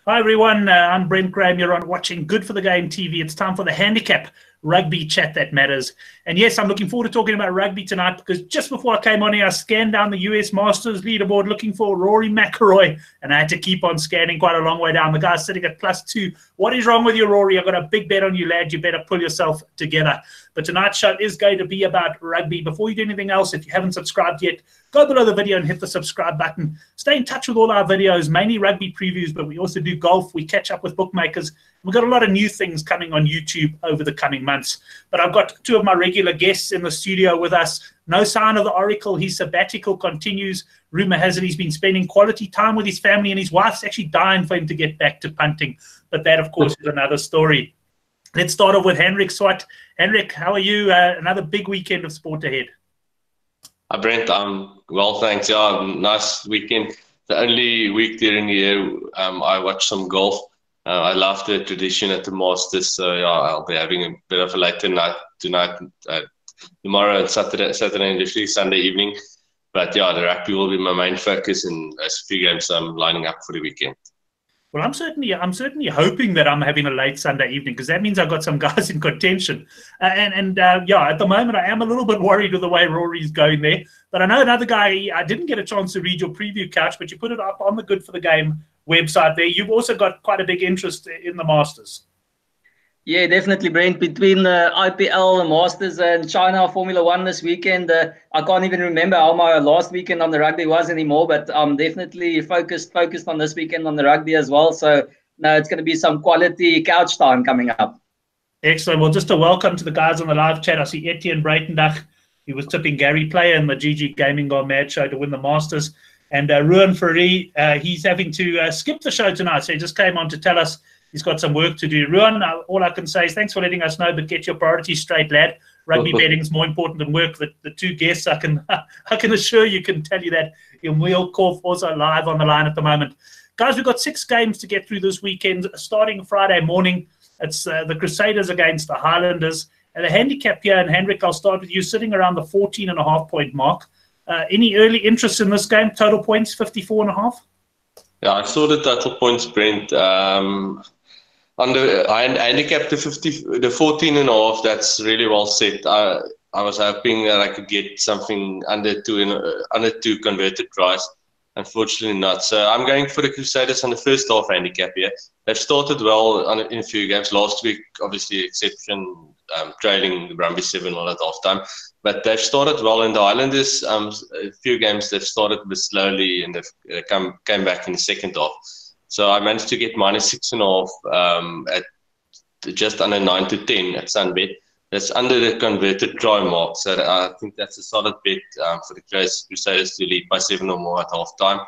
Hi everyone, I'm Brent Graham. You're on watching Good for the Game TV. It's time for the Handicap Rugby Chat That Matters. And yes, I'm looking forward to talking about rugby tonight because just before I came on here, I scanned down the US Masters leaderboard looking for Rory McIlroy, and I had to keep on scanning quite a long way down. The guy's sitting at +2. What is wrong with you, Rory? I've got a big bet on you, lad. You better pull yourself together. But tonight's show is going to be about rugby. Before you do anything else, if you haven't subscribed yet, go below the video and hit the subscribe button. Stay in touch with all our videos, mainly rugby previews, but we also do golf. We catch up with bookmakers. We've got a lot of new things coming on YouTube over the coming months. But I've got two of my regular guests in the studio with us. No sign of the Oracle. His sabbatical continues. Rumor has it he's been spending quality time with his family, and his wife's actually dying for him to get back to punting. But that, of course, is another story. Let's start off with Henrik Swart. Henrik, how are you? Another big weekend of sport ahead. Hi, Brent. Well, thanks. Yeah, nice weekend. The only week during the year I watch some golf. I love the tradition at the Masters, so yeah, I'll be having a bit of a later night tonight, tomorrow and Saturday and usually Sunday evening. But yeah, the rugby will be my main focus, and there's a few games I'm lining up for the weekend. Well, I'm certainly hoping that I'm having a late Sunday evening, because that means I've got some guys in contention. Yeah, at the moment I am a little bit worried with the way Rory's going there. But I know another guy. I didn't get a chance to read your preview couch, but you put it up on the Good for the Game website there. You've also got quite a big interest in the Masters. Yeah, definitely, Brent. Between the IPL, the Masters, and China Formula One this weekend, I can't even remember how my last weekend on the rugby was anymore. But I'm definitely focused on this weekend on the rugby as well. So no, it's going to be some quality couch time coming up. Excellent. Well, just a welcome to the guys on the live chat. I see Etienne Breitenbach. He was tipping Gary Player in the GG Gaming Gone Mad show to win the Masters. And Ruan Ferry, he's having to skip the show tonight. So he just came on to tell us he's got some work to do. Ruan, all I can say is thanks for letting us know, but get your priorities straight, lad. Rugby betting is more important than work. The two guests, I can assure you, can tell you that. Emil Korf also live on the line at the moment. Guys, we've got 6 games to get through this weekend. Starting Friday morning, it's the Crusaders against the Highlanders. And the handicap here, and Henrik, I'll start with you, sitting around the 14.5 point mark. Any early interest in this game? Total points, 54.5? Yeah, I saw the total points, Brent. Under handicap the 14.5, that's really well set. I was hoping that I could get something under 2 converted tries. Unfortunately not. So I'm going for the Crusaders on the first half handicap here. They've started well in a few games. Last week, obviously, exception, trailing Brumby 7-1 at half time. But they've started well in the Highlanders. A few games they've started a bit slowly, and they've came back in the second half. So I managed to get -6.5 at just under 9 to 10 at Sunbet. That's under the converted try mark. So I think that's a solid bet for the Crusaders to lead by 7 or more at half time.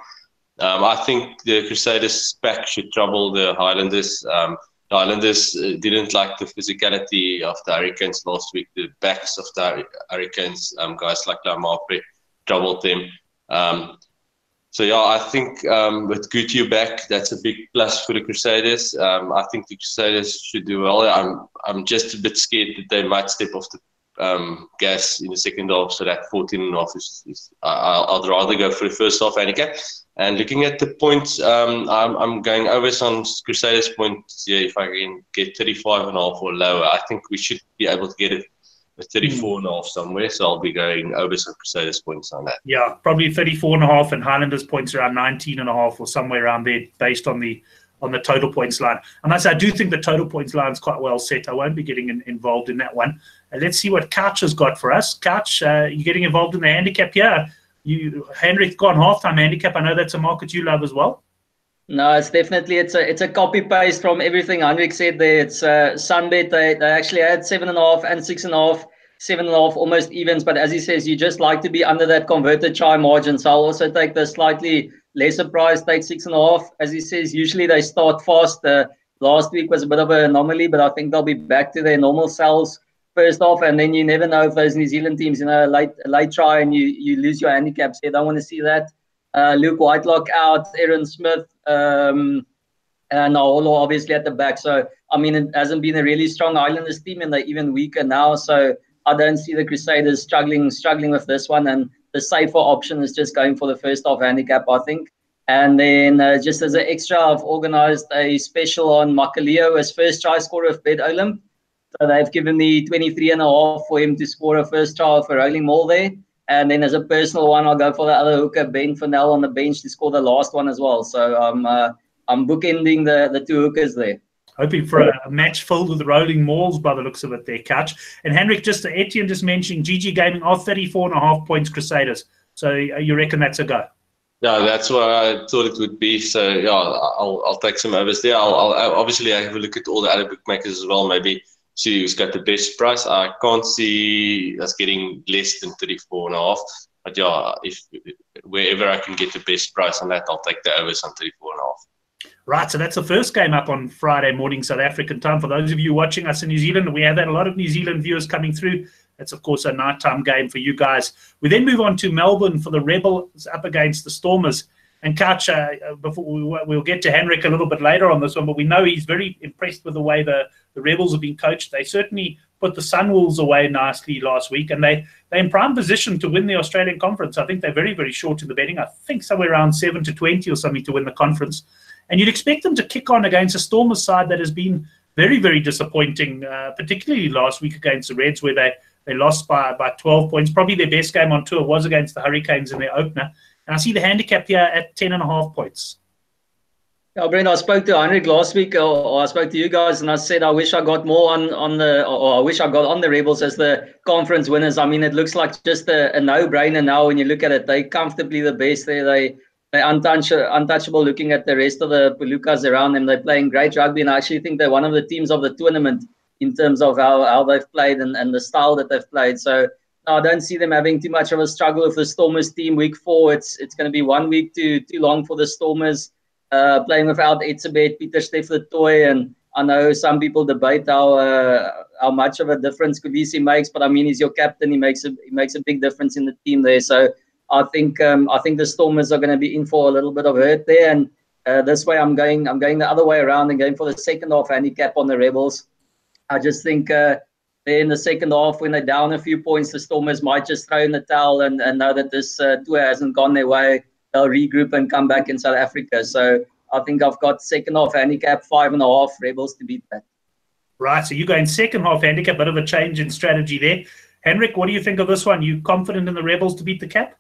I think the Crusaders pack should trouble the Highlanders. The Highlanders didn't like the physicality of the Hurricanes last week. The backs of the Hurricanes, guys like Lamapre, troubled them. So yeah, I think with Gutierrez back, that's a big plus for the Crusaders. I think the Crusaders should do well. I'm just a bit scared that they might step off the gas in the second half. So that 14.5 is I'd rather go for the first half handicap. And looking at the points, I'm going over on Crusaders points here. If I can get 35.5 or lower, I think we should be able to get it with 34.5 somewhere. So I'll be going over some Crusaders points on that. Yeah, probably 34.5, and Highlanders points around 19.5 or somewhere around there, based on the total points line. And I do think the total points line is quite well set. I won't be getting involved in that one. Let's see what Couch has got for us. Couch, you getting involved in the handicap here? Henrik's gone halftime handicap. I know that's a market you love as well. No, it's definitely it's a copy paste from everything Henrik said there. It's Sunbet. They actually had 7.5 and 6.5, 7.5 almost evens. But as he says, you just like to be under that converted try margin. So I'll also take the slightly lesser price, take 6.5. As he says, usually they start fast. Last week was a bit of an anomaly, but I think they'll be back to their normal selves first off. And then you never know if those New Zealand teams, late try and you lose your handicaps. So you don't want to see that. Luke Whitelock out, Aaron Smith, and Naolo obviously at the back. So, I mean, it hasn't been a really strong Islanders team, and they're even weaker now. So I don't see the Crusaders struggling with this one. And the safer option is just going for the first half handicap, I think. And then just as an extra, I've organised a special on Makaleo as first try scorer of Bet Olymp. So they've given me 23.5 for him to score a first try for rolling maul there. And then as a personal one, I'll go for the other hooker, Ben Fennell, on the bench to score the last one as well. So I'm bookending the two hookers there. Hoping for a match filled with rolling mauls by the looks of it there, Couch. And Henrik, Etienne just mentioning GG Gaming are 34.5 points Crusaders. So you reckon that's a go? Yeah, that's what I thought it would be. So yeah, I'll take some overs there. I'll obviously have a look at all the other bookmakers as well. Maybe see who's got the best price. I can't see us getting less than 34.5. But yeah, if wherever I can get the best price on that, I'll take the overs on 34.5. Right, so that's the first game up on Friday morning South African time. For those of you watching us in New Zealand, we have had a lot of New Zealand viewers coming through. That's, of course, a nighttime game for you guys. We then move on to Melbourne for the Rebels up against the Stormers. And Couch, before we'll get to Henrik a little bit later on this one, but we know he's very impressed with the way the Rebels have been coached. They certainly put the Sunwolves away nicely last week, and they're in prime position to win the Australian Conference. I think they're very, very short in the betting. I think somewhere around 7-20 or something to win the conference. And you'd expect them to kick on against a Stormers side that has been very, very disappointing, particularly last week against the Reds, where they lost by 12 points. Probably their best game on tour was against the Hurricanes in their opener. And I see the handicap here at 10.5 points. Yeah, Brent, I spoke to Henrik last week, or I spoke to you guys, and I said I wish I got more on the Rebels as the conference winners. I mean, it looks like just a no-brainer now when you look at it. They're comfortably the best there. They're untouchable looking at the rest of the Pelucas around them. They're playing great rugby, and I actually think they're one of the teams of the tournament in terms of how they've played and the style that they've played. So no, I don't see them having too much of a struggle with the Stormers team. Week 4, it's going to be 1 week too long for the Stormers, playing without Etzebeth, Pieter Steph the Toy, and I know some people debate how much of a difference Kolisi makes, but I mean, he's your captain. He makes a big difference in the team there. So I think the Stormers are going to be in for a little bit of hurt there, and this way I'm going the other way around and going for the second half handicap on the Rebels. I just think in the second half, when they're down a few points, the Stormers might just throw in the towel and know that this tour hasn't gone their way. They'll regroup and come back in South Africa. So I think I've got second half handicap 5.5 Rebels to beat that. Right, so you're going second half handicap, bit of a change in strategy there. Henrik, what do you think of this one? You confident in the Rebels to beat the cap?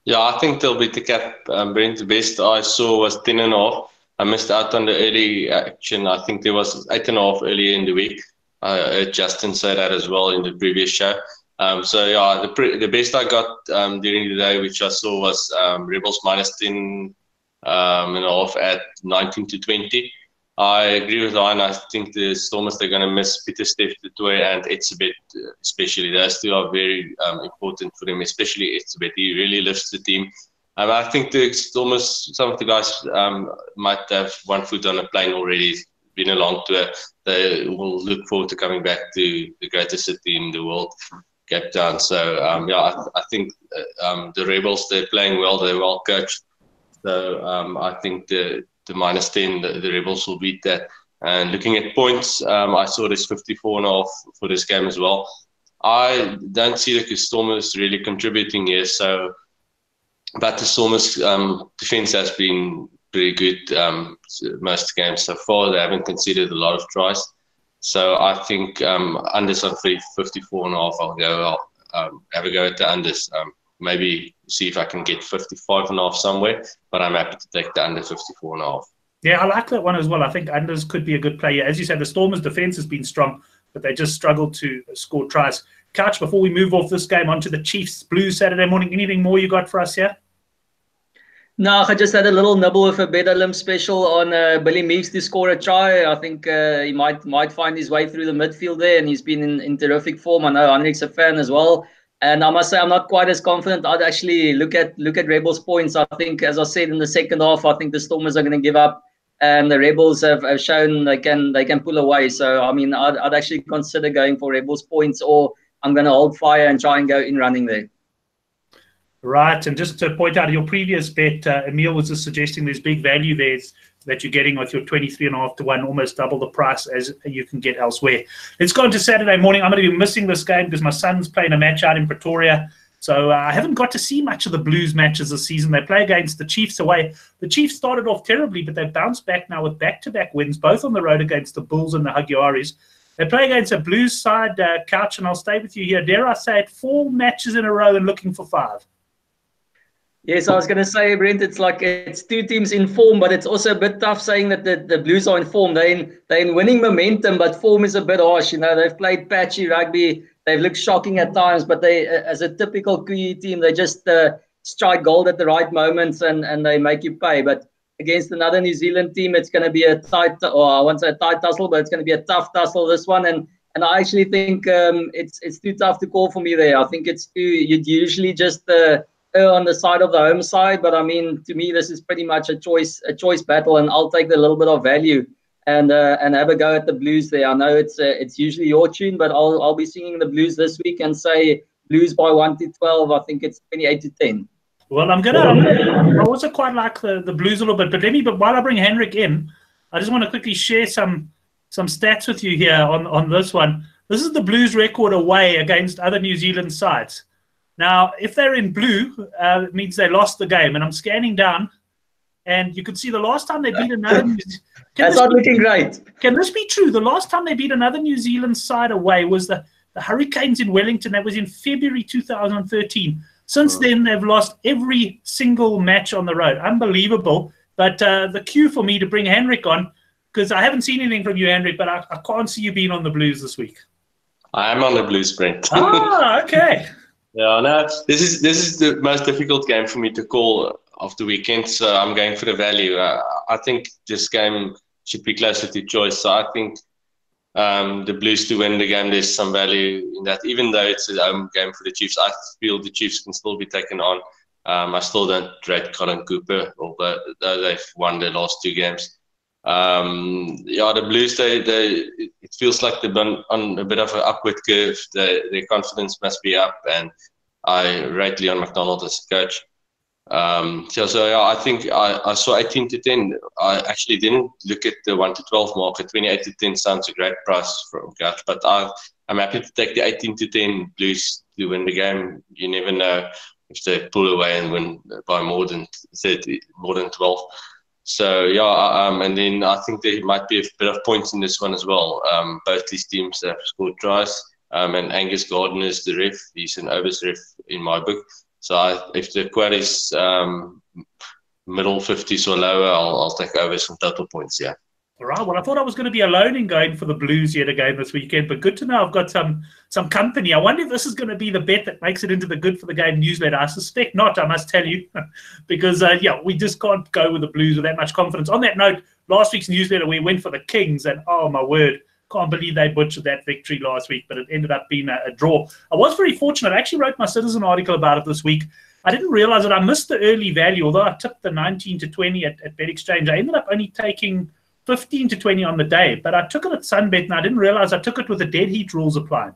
Yeah, I think they'll beat the cap. Brent, the best I saw was 10.5. I missed out on the early action. I think there was 8.5 earlier in the week. I heard Justin say that as well in the previous show. So yeah, the best I got during the day, which I saw, was Rebels minus 10.5 at 19-20. I agree with Ryan. I think the Stormers, they're going to miss Pieter Steph du Toit and Etzebeth, especially. Those two are very important for them, especially Etzebeth. He really lifts the team. I think the Stormers, some of the guys might have one foot on a plane already. It's been a long tour. They will look forward to coming back to the greatest city in the world, Cape Town. So, yeah, I think the Rebels, they're playing well. They're well coached. So, I think the minus 10, the Rebels will beat that. And looking at points, I saw this 54.5 for this game as well. I don't see the Stormers really contributing here. So, but the Stormers' defense has been pretty good most games so far. They haven't conceded a lot of tries. So I think unders on 54.5, I'll go. Have a go at the unders. Maybe see if I can get 55.5 somewhere, but I'm happy to take the under 54.5. Yeah, I like that one as well. I think unders could be a good play. As you said, the Stormers' defense has been strong, but they just struggled to score tries. Couch, before we move off this game onto the Chiefs Blues Saturday morning, anything more you got for us here? No, I just had a little nibble with a Bet Olymp special on Billy Meeks to score a try. I think he might find his way through the midfield there, and he's been in terrific form. I know Henrik's a fan as well. And I must say, I'm not quite as confident. I'd actually look at Rebels' points. I think, as I said, in the second half, I think the Stormers are going to give up, and the Rebels have shown they can pull away. So, I mean, I'd actually consider going for Rebels' points, or I'm going to hold fire and try and go in running there. Right, and just to point out your previous bet, Emil was just suggesting there's big value there that you're getting with your 23.5 to 1, almost double the price as you can get elsewhere. Let's go on to Saturday morning. I'm going to be missing this game because my son's playing a match out in Pretoria. So I haven't got to see much of the Blues matches this season. They play against the Chiefs away. The Chiefs started off terribly, but they've bounced back now with back-to-back wins, both on the road against the Bulls and the Huggiaris. They play against a Blues side, Couch, and I'll stay with you here. Dare I say it, 4 matches in a row and looking for 5. Yes, I was going to say, Brent, it's like it's 2 teams in form, but it's also a bit tough saying that the Blues are in form. They're in winning momentum, but form is a bit harsh. You know, they've played patchy rugby. They've looked shocking at times, but they, as a typical QE team, they just strike gold at the right moments and they make you pay. But against another New Zealand team, it's going to be a tight, or I won't say a tight tussle, but it's going to be a tough tussle, this one. And I actually think it's too tough to call for me there. I think it's too, you'd usually just on the side of the home side, but I mean, to me, this is pretty much a choice battle, and I'll take the little bit of value and have a go at the Blues there. I know it's usually your tune, but I'll be singing the Blues this week and say Blues by 1-12. I think it's 28-10. Well, I also quite like the Blues a little bit, but while I bring Henrik in, I just want to quickly share some stats with you here on this one. This is the Blues record away against other New Zealand sides. Now, if they're in blue, it means they lost the game. And I'm scanning down, and you can see the last time they beat another New Zealand... That's not looking great. Can this be true? The last time they beat another New Zealand side away was the Hurricanes in Wellington. That was in February 2013. Since then, they've lost every single match on the road. Unbelievable. But the cue for me to bring Henrik on, because I haven't seen anything from you, Henrik, but I can't see you being on the Blues this week. I am on the Blues, Brent. Okay. Yeah, no, this is the most difficult game for me to call of the weekend, so I'm going for the value. I think this game should be closer to choice, so I think the Blues to win the game, there's some value in that. Even though it's a home game for the Chiefs, I feel the Chiefs can still be taken on. I still don't rate Colin Cooper, although they've won their last 2 games. Yeah, the Blues, it feels like they've been on a bit of an upward curve. Their confidence must be up, and I rate Leon McDonald as a coach. So yeah, I think I saw 18-10. I actually didn't look at the 1-12 market. 28-10 sounds a great price from Coach, but I'm happy to take the 18-10 Blues to win the game. You never know if they pull away and win by more than 12. So yeah, and then I think there might be a bit of points in this one as well. Both these teams have scored tries, and Angus Gardner is the ref. He's an overs ref in my book. So if the quad is middle 50s or lower, I'll take overs from total points. Yeah. All right. Well, I thought I was going to be alone in going for the Blues yet again this weekend, but good to know I've got some company. I wonder if this is going to be the bet that makes it into the Good for the Game newsletter. I suspect not, I must tell you, because, yeah, we just can't go with the Blues with that much confidence. On that note, last week's newsletter, we went for the Kings, and oh, my word, can't believe they butchered that victory last week, but it ended up being a draw. I was very fortunate. I actually wrote my Citizen article about it this week. I didn't realize that I missed the early value, although I took the 19-20 at BetExchange. I ended up only taking 15-20 on the day, but I took it at Sunbet, and I didn't realize I took it with the dead heat rules applied.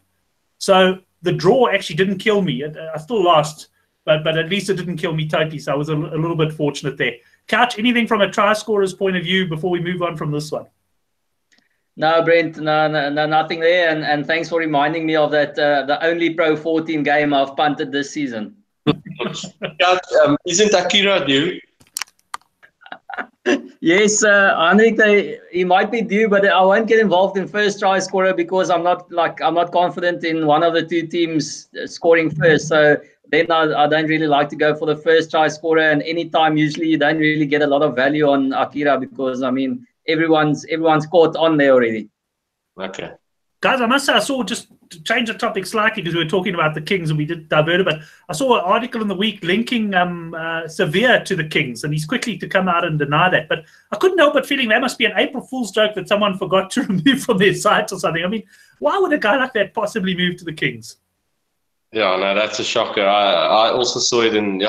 So the draw actually didn't kill me. I still lost, but at least it didn't kill me totally, so I was a little bit fortunate there. Couch, anything from a try scorer's point of view before we move on from this one? No, Brent, no, nothing there, and thanks for reminding me of that, the only Pro 14 game I've punted this season. Couch, isn't Akira due? Yes, I think he might be due, but I won't get involved in first try scorer because I'm not confident in one of the 2 teams scoring first. So then I don't really like to go for the first try scorer. And anytime, usually you don't really get a lot of value on Akira because I mean everyone's caught on there already. Okay. Guys, I must say I saw, just to change the topic slightly because we were talking about the Kings and we did divert a bit. I saw an article in the week linking Severe to the Kings, and he's quickly to come out and deny that. But I couldn't help but feeling that must be an April Fool's joke that someone forgot to remove from their site or something. I mean, why would a guy like that possibly move to the Kings? Yeah, no, that's a shocker. I also saw it, and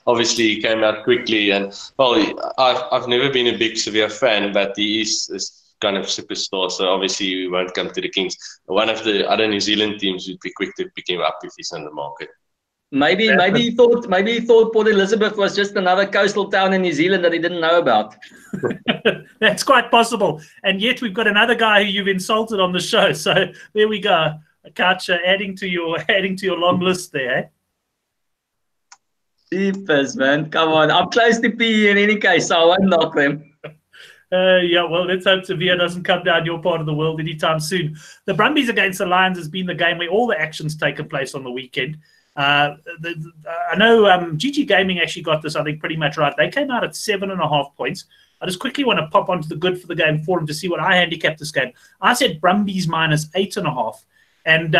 obviously he came out quickly. And well, I've never been a big Severe fan, but he is kind of superstar, so obviously he won't come to the Kings. One of the other New Zealand teams would be quick to pick him up if he's on the market. Maybe he thought Port Elizabeth was just another coastal town in New Zealand that he didn't know about. That's quite possible. And yet we've got another guy who you've insulted on the show. So there we go. Couch, adding to your long list there. Eh? Jeepers, man. Come on. I'm close to PE in any case, so I won't knock them. Yeah, well, let's hope Sevilla doesn't come down your part of the world anytime soon. The Brumbies against the Lions has been the game where all the action's taken place on the weekend. I know GG Gaming actually got this, I think, pretty much right. They came out at 7.5 points. I just quickly want to pop onto the Good for the Game forum to see what I handicapped this game. I said Brumbies minus 8.5. And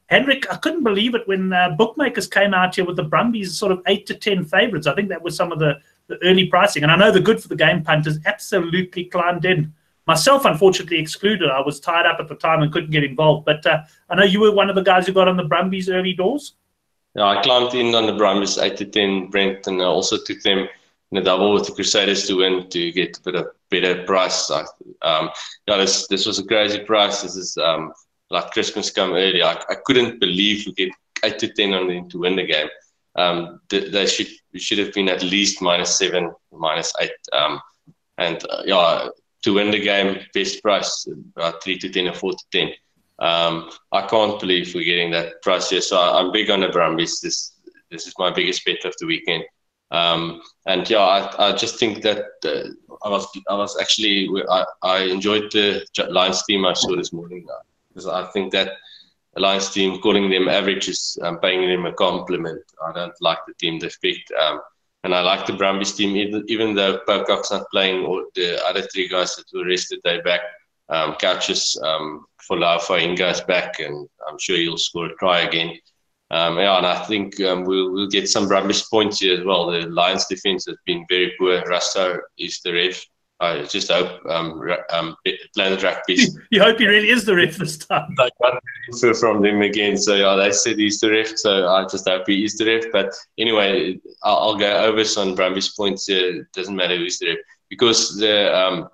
Henrik, I couldn't believe it when bookmakers came out here with the Brumbies sort of 8 to 10 favourites. I think that was some of the early pricing. And I know the Good for the Game punters absolutely climbed in. Myself, unfortunately, excluded. I was tied up at the time and couldn't get involved. But I know you were one of the guys who got on the Brumbies early doors. Yeah, I climbed in on the Brumbies 8 to 10, Brent, and I also took them in a double with the Crusaders to win to get a bit of better price. This was a crazy price. This is like Christmas come early. I couldn't believe we get 8 to 10 on them to win the game. They should have been at least -7, -8. To win the game, best price about 3 to 10 or 4 to 10. I can't believe we're getting that price here. So I'm big on the Brumbies. This is my biggest bet of the weekend. I just think that I enjoyed the Lions team I saw this morning, because I think that the Lions team, calling them average is paying them a compliment. I don't like the team they've picked. And I like the Brumbies team, even though Pocock's not playing, or the other 3 guys that were rested, they're back. Couches for Laufa Inga's back, and I'm sure he'll score a try again. And I think we'll get some Brumbies points here as well. The Lions defense has been very poor. Russo is the ref. I just hope Planet Rugby. You hope he really is the ref this time. I got info from them again, so they said he's the ref. So I just hope he is the ref. But anyway, I'll go over some Brumbies points here. It doesn't matter who's the ref, because the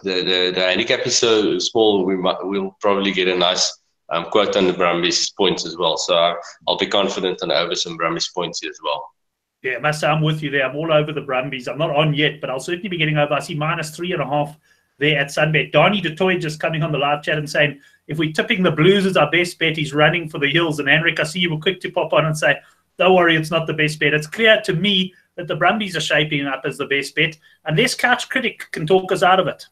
handicap is so small. We'll probably get a nice quote on the Brumbies points as well. So I'll be confident on over some Brumbies points here as well. Yeah, must say I'm with you there. I'm all over the Brumbies. I'm not on yet, but I'll certainly be getting over. I see -3.5 there at Sunbet. Donnie DeToy just coming on the live chat and saying, if we're tipping the Blues as our best bet, he's running for the hills. And Henrik, I see you were quick to pop on and say, don't worry, it's not the best bet. It's clear to me that the Brumbies are shaping up as the best bet, unless Couch Critic can talk us out of it.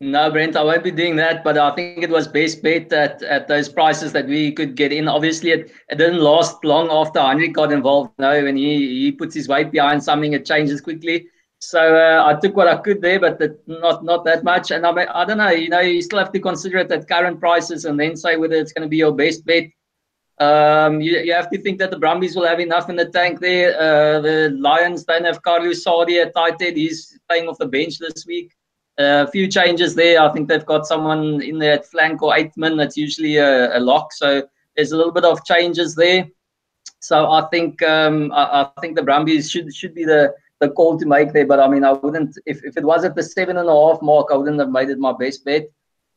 No, Brent, I won't be doing that, but I think it was best bet at those prices that we could get in. Obviously, it didn't last long after Heinrich got involved. No, when he puts his weight behind something, it changes quickly. So I took what I could there, but not that much. And I don't know, you still have to consider it at current prices and then say whether it's going to be your best bet. You have to think that the Brumbies will have enough in the tank there. The Lions don't have Carlos Sardi at tight head. He's playing off the bench this week. A few changes there. I think they've got someone in there at flank or 8th man. That's usually a lock. So there's a little bit of changes there. So I think the Brumbies should be the call to make there. But I mean, I wouldn't, if it was at the 7.5 mark, I wouldn't have made it my best bet.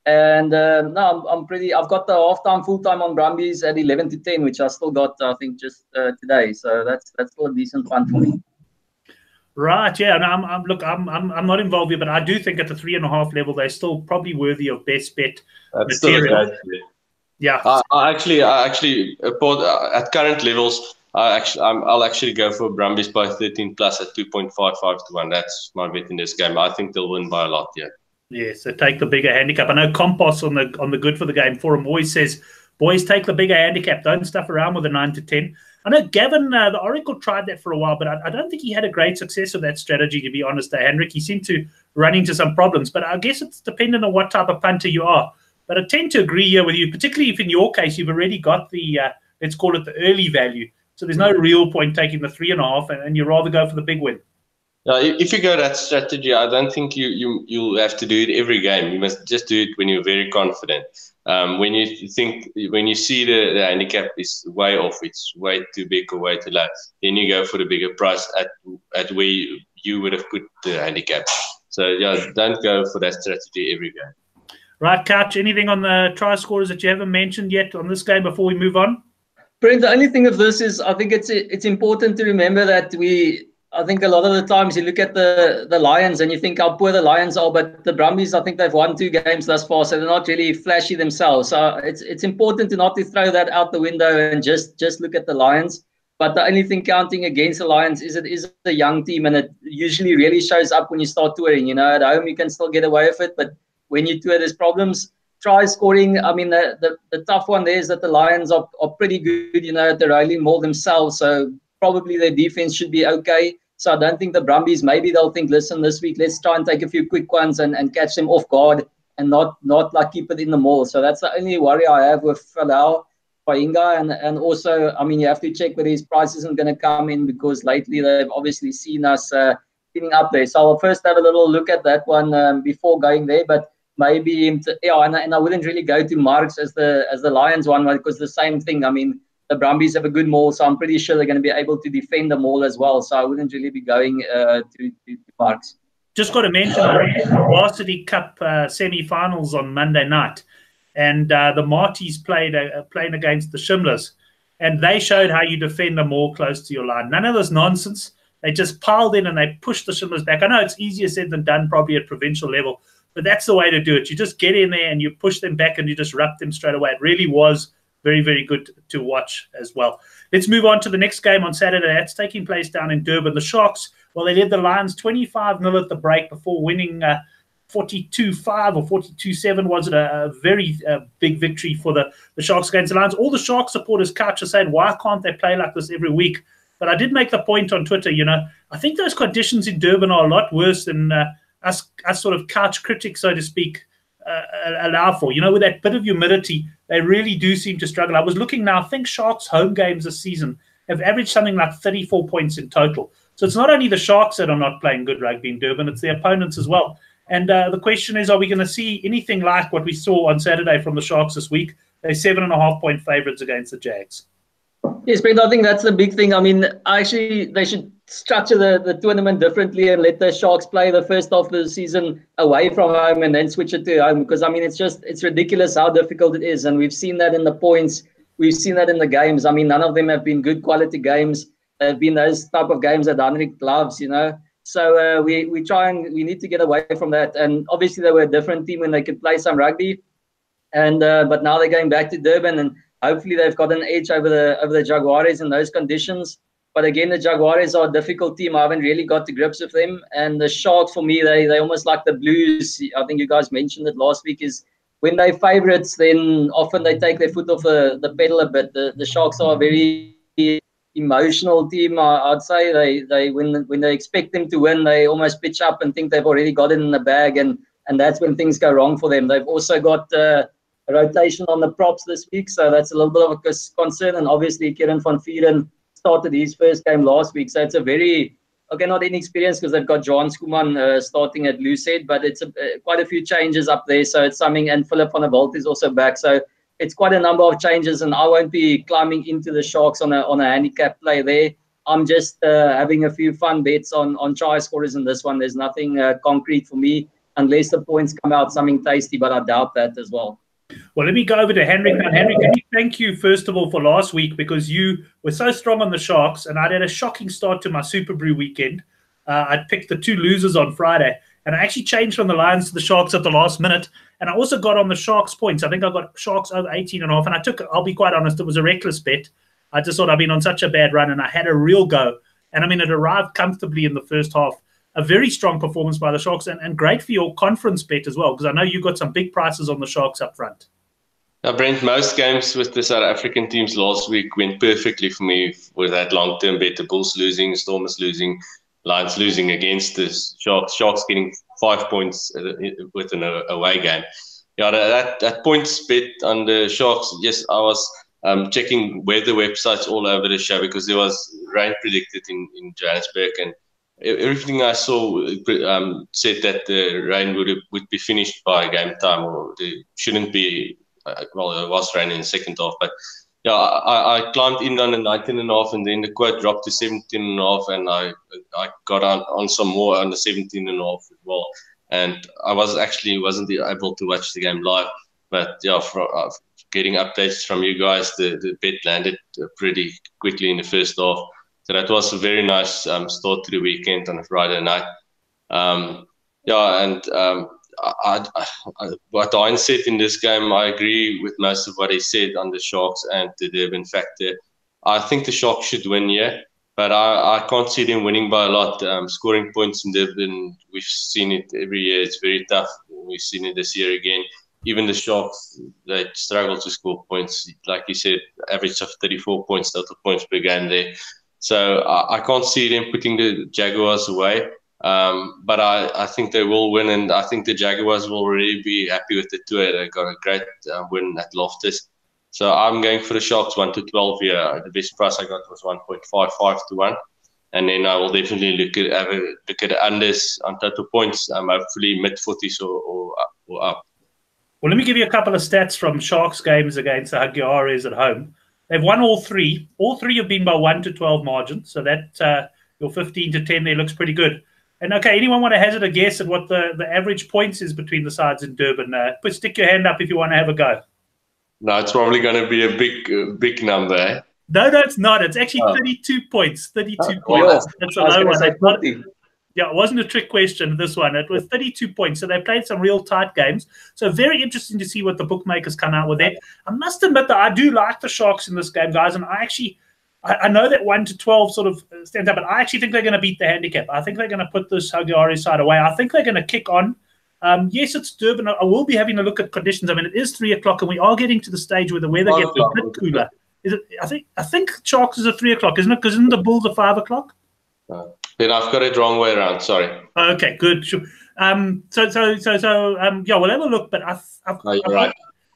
And no, I've got the halftime, full time on Brumbies at 11 to 10, which I still got, I think, just today. So that's still a decent one for me. Right, yeah, and I'm not involved here, but I do think at the 3.5 level, they're still probably worthy of best bet material. Yeah, I actually at current levels, I'll actually go for Brumbies by 13 plus at 2.55 to 1. That's my bet in this game. I think they'll win by a lot. Yeah. Yeah, so take the bigger handicap. I know Compost on the Good for the Game forum always says, boys, take the bigger handicap. Don't stuff around with a 9 to 10. I know Gavin, the Oracle, tried that for a while, but I don't think he had a great success with that strategy, to be honest, Henrik. He seemed to run into some problems, but I guess it's dependent on what type of punter you are. But I tend to agree here with you, particularly if in your case you've already got the, let's call it the early value. So there's no real point taking the 3.5, and you rather go for the big win. If you go that strategy, I don't think you'll have to do it every game. You must just do it when you're very confident. When you see the handicap is way off, it's way too big or way too low, then you go for the bigger price at where you would have put the handicap. So yeah, don't go for that strategy every game. Right, Couch, anything on the try scorers that you haven't mentioned yet on this game before we move on? Brent, the only thing of this is I think it's important to remember that I think a lot of the times you look at the Lions and you think how poor the Lions are, but the Brumbies, I think they've won 2 games thus far, so they're not really flashy themselves. So it's important not to throw that out the window and just look at the Lions. But the only thing counting against the Lions is it is a young team, and it usually really shows up when you start touring. At home you can still get away with it, but when you tour, there's problems. Try scoring. I mean, the tough one there is that the Lions are pretty good, at the rolling maul themselves. So probably their defense should be okay. So I don't think the Brumbies, maybe they'll think, listen, this week, let's try and take a few quick ones and catch them off guard and not like keep it in the maul. So that's the only worry I have with Falau, Painga. And also, I mean, you have to check whether his price isn't going to come in, because lately they've obviously seen us getting up there. So I'll first have a little look at that one before going there. But maybe, and I wouldn't really go to Marks as the Lions one, because the same thing. I mean, the Brumbies have a good maul, so I'm pretty sure they're going to be able to defend the maul as well. So I wouldn't really be going to Marks. Just got to mention the Varsity Cup semi-finals on Monday night, and the Marties playing against the Shimlers, and they showed how you defend the maul close to your line. None of this nonsense. They just piled in and they pushed the Shimlers back. I know it's easier said than done, probably at provincial level, but that's the way to do it. You just get in there and you push them back and you just wrap them straight away. It really was very, very good to watch as well. Let's move on to the next game on Saturday. That's taking place down in Durban. The Sharks, well, they led the Lions 25-0 at the break before winning 42-5 or 42-7. Was it a very big victory for the Sharks against the Lions? All the Sharks supporters couch are saying, why can't they play like this every week? But I did make the point on Twitter, I think those conditions in Durban are a lot worse than us sort of couch critics, so to speak, allow for. With that bit of humidity, they really do seem to struggle. I was looking now, I think Sharks home games this season have averaged something like 34 points in total. So it's not only the Sharks that are not playing good rugby in Durban, it's the opponents as well. And the question is, are we going to see anything like what we saw on Saturday from the Sharks this week? They're 7.5-point favourites against the Jags. Yes, Brent, I think that's the big thing. I mean, actually, they should structure the tournament differently and let the Sharks play the first half of the season away from home and then switch it to home. Because, I mean, it's ridiculous how difficult it is. And we've seen that in the points. We've seen that in the games. I mean, none of them have been good quality games. They've been those type of games that Hendrik loves, So we need to get away from that. And obviously, they were a different team when they could play some rugby. And but now they're going back to Durban, and hopefully they've got an edge over the Jaguares in those conditions. But again, the Jaguares are a difficult team. I haven't really got to grips with them. And the Sharks, for me, they almost like the Blues. I think you guys mentioned it last week, is when they're favourites, then often they take their foot off the pedal a bit. The Sharks are a very emotional team, I'd say. They when they expect them to win, they almost pitch up and think they've already got it in the bag. And that's when things go wrong for them. They've also got a rotation on the props this week, so that's a little bit of a concern. And obviously, Kieran van Vieren started his first game last week, so it's a very not inexperienced, because they've got John Skuman starting at Lucid, but it's quite a few changes up there, so it's something. And Philip van der Walt is also back, so it's quite a number of changes. And I won't be climbing into the Sharks on a handicap play there. I'm just having a few fun bets on try scorers in this one. There's nothing concrete for me, unless the points come out something tasty, but I doubt that as well. Well, let me go over to Hendrik now. Hendrik, let me thank you, first of all, for last week, because you were so strong on the Sharks, and I had a shocking start to my Super Brew weekend. I picked the two losers on Friday, and I actually changed from the Lions to the Sharks at the last minute, and I also got on the Sharks points. I think I got Sharks over 18.5, and I'll be quite honest, it was a reckless bet. I just thought I've been on such a bad run, and I had a real go. And I mean, it arrived comfortably in the first half. A very strong performance by the Sharks, and great for your conference bet as well, because I know you got some big prices on the Sharks up front. Now, Brent, most games with the South African teams last week went perfectly for me with that long-term bet. The Bulls losing, Stormers losing, Lions losing against the Sharks. Sharks getting 5 points with an away game. Yeah, that points bet on the Sharks, yes, I was checking weather websites all over the show, because there was rain predicted in Johannesburg, and everything I saw said that the rain would be finished by game time, or there shouldn't be. Well, it was raining in the second half, but yeah, I climbed in on the 19.5, and then the quote dropped to 17.5, and I got on some more on the 17.5 as well. And I wasn't able to watch the game live, but yeah, getting updates from you guys, the bet landed pretty quickly in the first half. So that was a very nice start to the weekend on a Friday night. What Hein said in this game, I agree with most of what he said on the Sharks and the Durban factor. I think the Sharks should win here, but I can't see them winning by a lot. Scoring points in Durban, we've seen it every year. It's very tough. We've seen it this year again. Even the Sharks, they struggle to score points. Like you said, average of 34 points, total points per game there. So I can't see them putting the Jaguars away. But I think they will win, and I think the Jaguars will really be happy with the tour. They got a great win at Loftus. So I'm going for the Sharks 1-12 here. The best price I got was 1.55 to 1. And then I will definitely look at the unders on total points. Hopefully mid-40s or up. Well, let me give you a couple of stats from Sharks games against the Jaguars at home. They've won all three. All three have been by 1-12 margin. So that your 15-10 there looks pretty good. And okay, anyone want to hazard a guess at what the average points is between the sides in Durban? Stick your hand up if you want to have a go. No, it's probably going to be a big number. Eh? No, it's not. It's actually 32 points. 32 points. That's a low one. Yeah, it wasn't a trick question, this one. It was 32 points. So they played some real tight games. So very interesting to see what the bookmakers come out with there. I must admit that I do like the Sharks in this game, guys. And I know that 1-12 sort of stands up, but I actually think they're going to beat the handicap. I think they're going to put this Jaguars side away. I think they're going to kick on. Yes, it's Durban. I will be having a look at conditions. I mean, it is 3 o'clock, and we are getting to the stage where the weather gets a bit cooler. Is it? I think Sharks is at 3 o'clock, isn't it? Because isn't the Bulls at 5 o'clock? Then I've got it wrong way around. Sorry. Okay, good. Sure. Yeah, we'll have a look. But you're right.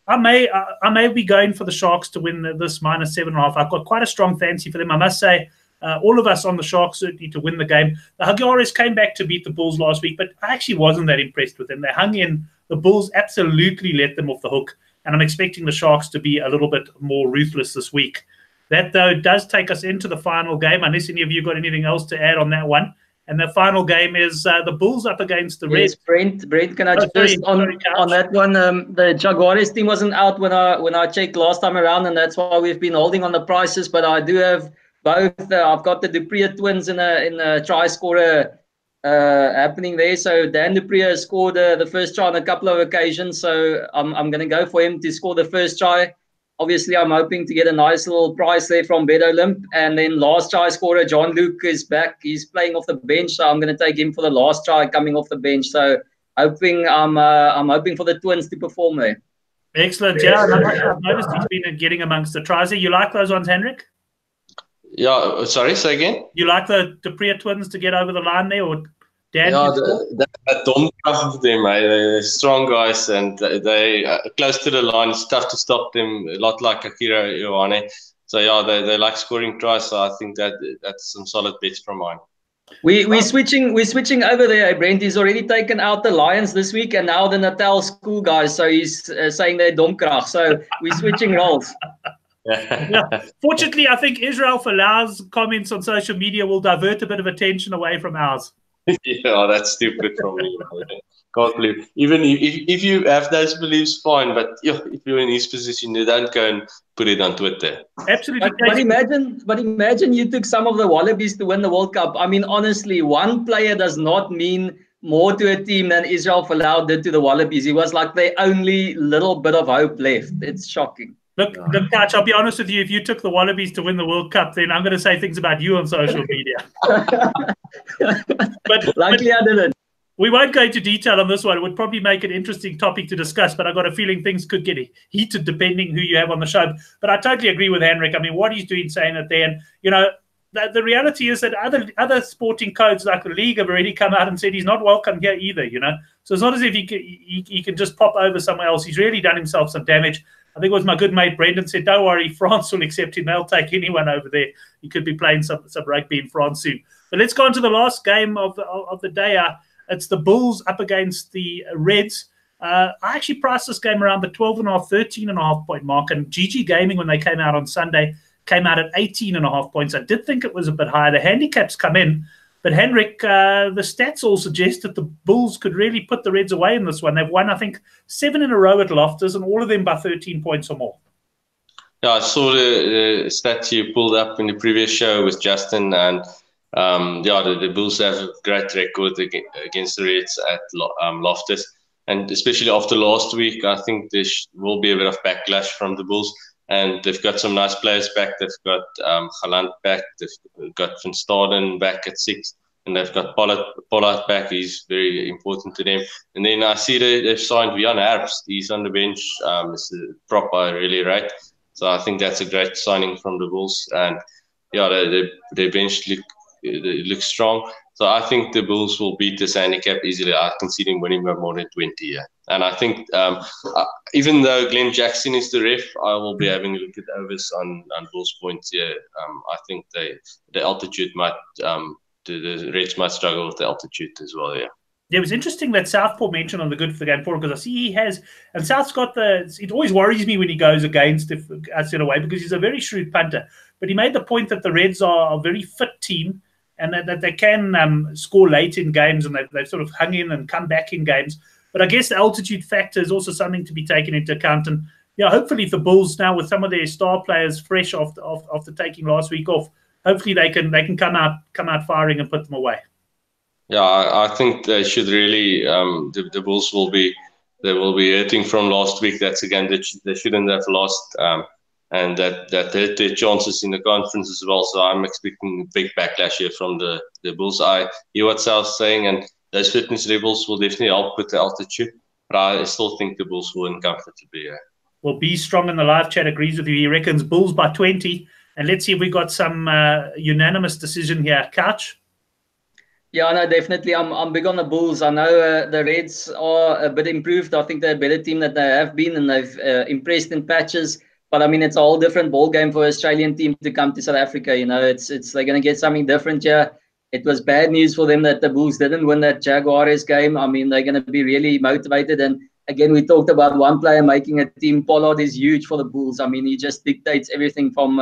I may be going for the Sharks to win this -7.5. I've got quite a strong fancy for them. I must say. All of us on the Sharks certainly to win the game. The Jaguars came back to beat the Bulls last week, but I actually wasn't that impressed with them. They hung in. The Bulls absolutely let them off the hook, and I'm expecting the Sharks to be a little bit more ruthless this week. That, though, does take us into the final game, unless any of you got anything else to add on that one. And the final game is the Bulls up against the Reds. Brent, can I on that one? The Jaguars team wasn't out when I checked last time around, and that's why we've been holding on the prices. But I do have both. I've got the Dupree twins in a try scorer happening there. So Dan Dupree has scored the first try on a couple of occasions. So I'm going to go for him to score the first try. Obviously, I'm hoping to get a nice little price there from Bet Olymp. And then last try scorer, John Luke, is back. He's playing off the bench. So I'm going to take him for the last try coming off the bench. So I'm hoping for the twins to perform there. Excellent. Yeah, I've noticed he's been getting amongst the tries. You like those ones, Hendrik? Yeah, sorry, say again? You like the Dupree twins to get over the line there, or Dan? Yeah, that dumb stuff of them, they're strong guys, and they close to the line. It's tough to stop them, a lot like Akira Ioane. So yeah, they like scoring tries. So I think that's some solid bets from mine. We're switching over there. Brent, he's already taken out the Lions this week, and now the Natal school guys. So he's saying they're domkrag. So we're switching roles. Yeah. Fortunately, I think Israel Folau's comments on social media will divert a bit of attention away from ours. Yeah, that's stupid from me. Can't believe. Even if you have those beliefs, fine. But if you're in his position, you don't go and put it on Twitter. Absolutely. But imagine you took some of the Wallabies to win the World Cup. I mean, honestly, one player does not mean more to a team than Israel Folau did to the Wallabies. He was like the only little bit of hope left. It's shocking. Look, Coach, I'll be honest with you. If you took the Wallabies to win the World Cup, then I'm going to say things about you on social media. but luckily, I didn't. We won't go into detail on this one. It would probably make an interesting topic to discuss, but I got a feeling things could get heated depending who you have on the show. But I totally agree with Henrik. I mean, what he's doing, saying it there, and the reality is that other sporting codes like the league have already come out and said he's not welcome here either. So it's not as if he can just pop over somewhere else. He's really done himself some damage. I think it was my good mate Brendan said, don't worry, France will accept him. They'll take anyone over there. He could be playing some rugby in France soon. But let's go on to the last game of the day. It's the Bulls up against the Reds. I actually priced this game around the 12.5, 13.5 point mark. And GG Gaming, when they came out on Sunday, came out at 18.5 points. I did think it was a bit higher. The handicaps come in. But Henrik, the stats all suggest that the Bulls could really put the Reds away in this one. They've won, I think, 7 in a row at Loftus, and all of them by 13 points or more. Yeah, I saw the stats you pulled up in the previous show with Justin, and the Bulls have a great record against the Reds at Loftus. And especially after last week, I think there will be a bit of backlash from the Bulls. And they've got some nice players back. They've got Galant back. They've got Van Staden back at 6. And they've got Pollard back. He's very important to them. And then I see they've signed Jan Herbst. He's on the bench. It's a prop I really rate. So I think that's a great signing from the Bulls. And yeah, their bench looks strong. So I think the Bulls will beat this handicap easily. I can see them winning by more than 20. Yeah. And I think even though Glenn Jackson is the ref, I will be having a look at overs on Bulls points here. I think the altitude might the Reds might struggle with the altitude as well. Yeah. Yeah, it was interesting that Southpaw mentioned on the Good for the Game forum, because I see he has, and South's got it always worries me when he goes against us in a way, because he's a very shrewd punter. But he made the point that the Reds are a very fit team, and that they can score late in games, and they've sort of hung in and come back in games. But I guess the altitude factor is also something to be taken into account. And yeah, hopefully if the Bulls now, with some of their star players fresh after taking last week off, hopefully they can come out firing and put them away. Yeah, I think they should really. The Bulls will be hurting from last week. That's a game that they shouldn't have lost, and that hurt their chances in the conference as well. So I'm expecting a big backlash here from the Bulls. I hear what Sal's saying, and those fitness levels will definitely help with the altitude. But I still think the Bulls will win comfortably. Yeah. Well, B Strong in the live chat agrees with you. He reckons Bulls by 20. And let's see if we got some unanimous decision here. Couch? Yeah, no, definitely. I'm big on the Bulls. I know the Reds are a bit improved. I think they're a better team than they have been, and they've impressed in patches. But I mean, it's a whole different ball game for an Australian team to come to South Africa. You know, it's they're going to get something different here. It was bad news for them that the Bulls didn't win that Jaguares game. I mean, they're going to be really motivated. And again, we talked about one player making a team. Pollard is huge for the Bulls. I mean, he just dictates everything from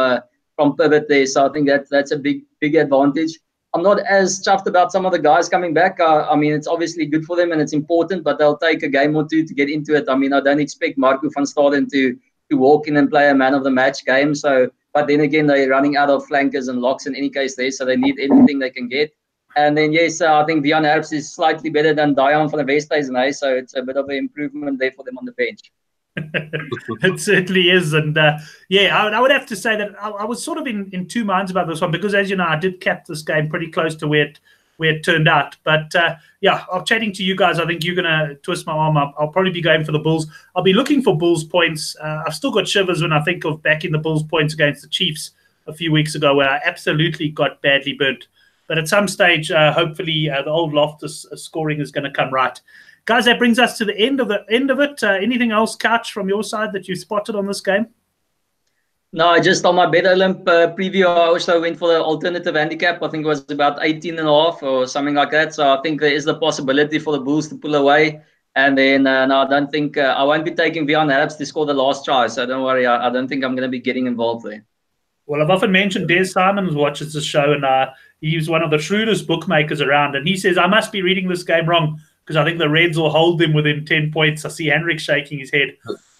pivot there. So I think that's a big advantage. I'm not as chuffed about some of the guys coming back. I mean, it's obviously good for them and it's important, but they'll take a game or two to get into it. I mean, I don't expect Marco van Staden to walk in and play a man of the match game. So, but then again, they're running out of flankers and locks in any case there, so they need anything they can get. And then, yes, I think Dion Herbst is slightly better than Dion van der Westhuizen, so it's a bit of an improvement there for them on the bench. It certainly is. And yeah, I would have to say that I was sort of in two minds about this one, because as you know, I did cap this game pretty close to where it turned out. But yeah, I'm chatting to you guys. I think you're going to twist my arm up. I'll probably be going for the Bulls. I'll be looking for Bulls points. I've still got shivers when I think of backing the Bulls points against the Chiefs a few weeks ago, where I absolutely got badly burnt. But at some stage, hopefully the old Loftus scoring is going to come right. Guys, that brings us to the end of it. Anything else, Couch, from your side that you spotted on this game? No, just on my Bet Olymp preview, I also went for the alternative handicap. I think it was about 18.5 or something like that. So I think there is the possibility for the Bulls to pull away. And then, no, I don't think I won't be taking Dion Herbst to score the last try. So don't worry, I don't think I'm going to be getting involved there. Well, I've often mentioned Des Simons watches the show, and he's one of the shrewdest bookmakers around. And he says, I must be reading this game wrong, because I think the Reds will hold them within 10 points. I see Henrik shaking his head.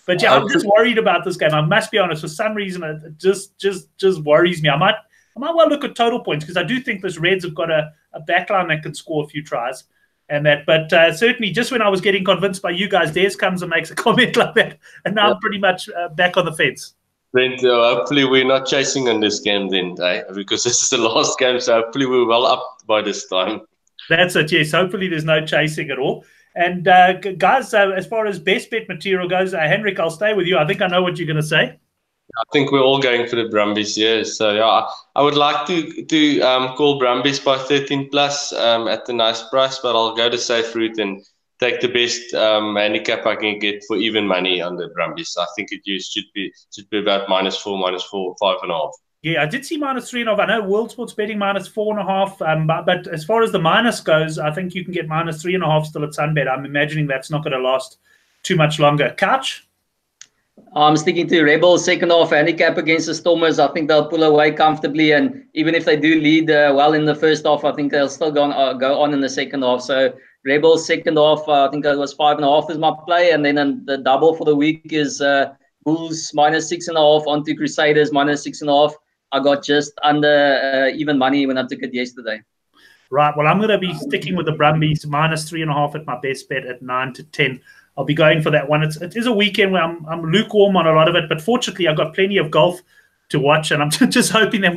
But yeah, I'm just worried about this game. I must be honest. For some reason, it just worries me. I might well look at total points, because I do think this Reds have got a backline that can score a few tries. But certainly, just when I was getting convinced by you guys, Des comes and makes a comment like that, and now I'm pretty much back on the fence. Brent, hopefully we're not chasing on this game then, because this is the last game, so hopefully we're well up by this time. That's it, yes. Hopefully there's no chasing at all. And guys, as far as best bet material goes, Henrik, I'll stay with you. I think I know what you're going to say. I think we're all going for the Brumbies, yeah. So yeah, I would like to call Brumbies by 13 plus at a nice price, but I'll go to safe route and take the best handicap I can get for even money on the Brumbies. I think it should be about -4, -5.5. Yeah, I did see -3.5. I know World Sports betting -4.5. But as far as the minus goes, I think you can get -3.5 still at Sunbet. I'm imagining that's not going to last too much longer. Couch? I'm sticking to Rebels second half handicap against the Stormers. I think they'll pull away comfortably, and even if they do lead well in the first half, I think they'll still go on in the second half. So Rebels second half, I think it was 5.5 is my play, and then the double for the week is Bulls -6.5 onto Crusaders -6.5. I got just under even money when I took it yesterday. Right. Well, I'm going to be sticking with the Brumbies -3.5 at my best bet at 9 to 10. I'll be going for that one. It is a weekend where I'm lukewarm on a lot of it, but fortunately I've got plenty of golf to watch, and I'm just hoping that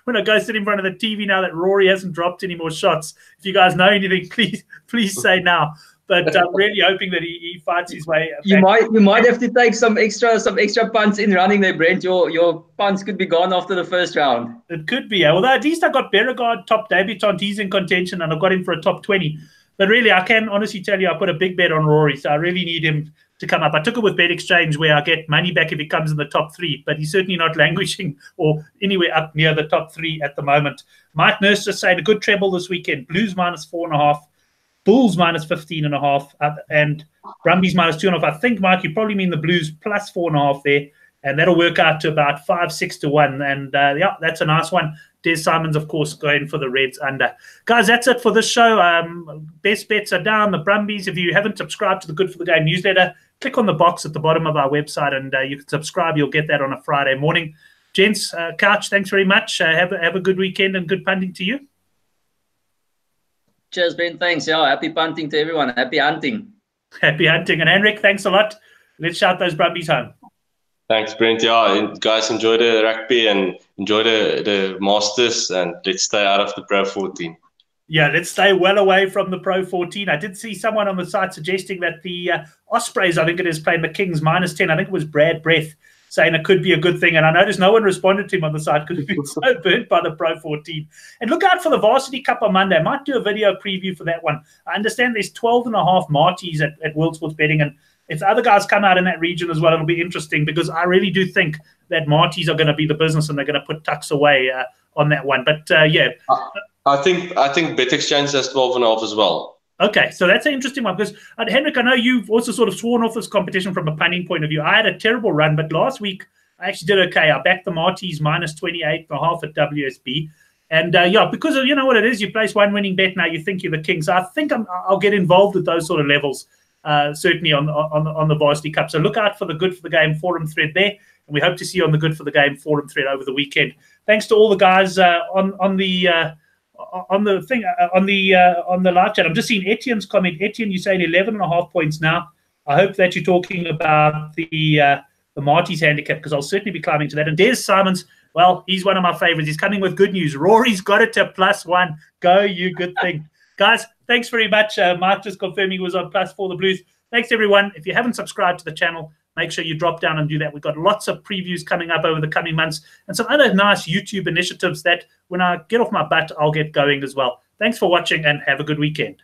when I go sit in front of the TV now that Rory hasn't dropped any more shots. If you guys know anything, please say now. But I'm really hoping that he fights his way back. You might have to take some extra punts in running there, Brent. Your punts could be gone after the first round. It could be, although at least I got Beauregard top debutant. He's in contention, and I've got him for a top 20. But really, I can honestly tell you, I put a big bet on Rory, so I really need him to come up. I took it with Bet Exchange, where I get money back if he comes in the top 3, but he's certainly not languishing or anywhere up near the top 3 at the moment. Mike Nurse just saying a good treble this weekend. Blues -4.5, Bulls -15.5, and Brumbies -2.5. I think, Mike, you probably mean the Blues +4.5 there, and that'll work out to about 5-6 to 1. And yeah, that's a nice one. Des Simons, of course, going for the Reds under. Guys, that's it for this show. Best bets are down. The Brumbies, if you haven't subscribed to the Good for the Game newsletter, click on the box at the bottom of our website, and you can subscribe. You'll get that on a Friday morning. Gents, Couch, thanks very much. Have a good weekend and good punting to you. Cheers, Ben. Thanks. Yeah, happy punting to everyone. Happy hunting. Happy hunting. And Henrik, thanks a lot. Let's shout those Brumbies home. Thanks, Brent. Yeah, guys, enjoy the rugby and enjoy the Masters, and let's stay out of the Pro 14. Yeah, let's stay well away from the Pro 14. I did see someone on the site suggesting that the Ospreys, I think it is, playing the Kings -10. I think it was Brad Breath saying it could be a good thing. And I noticed no one responded to him on the site because he's been so burnt by the Pro 14. And look out for the Varsity Cup on Monday. I might do a video preview for that one. I understand there's 12.5 Marties at World Sports Betting, and if other guys come out in that region as well, it'll be interesting, because I really do think that Marties are going to be the business, and they're going to put tucks away on that one. But yeah, I think Bet Exchange has 12.5 as well. Okay, so that's an interesting one, because Henrik, I know you've also sort of sworn off this competition from a punting point of view. I had a terrible run, but last week I actually did okay. I backed the Marties -28.5 at WSB. And yeah, because of, you know what it is, you place one winning bet, now you think you're the king. So I think I'll get involved with those sort of levels, certainly on the Varsity Cup. So look out for the Good for the Game forum thread there, and we hope to see you on the Good for the Game forum thread over the weekend. Thanks to all the guys on the live chat. I'm just seeing Etienne's comment. Etienne, you're saying 11.5 points now. I hope that you're talking about the Marty's handicap, because I'll certainly be climbing to that. And Des Simons, well, he's one of my favorites. He's coming with good news. Rory's got it to +1. Go, you good thing. Guys, thanks very much. Mark just confirming he was on +4 the Blues. Thanks, everyone. If you haven't subscribed to the channel, make sure you drop down and do that. We've got lots of previews coming up over the coming months, and some other nice YouTube initiatives that when I get off my butt, I'll get going as well. Thanks for watching, and have a good weekend.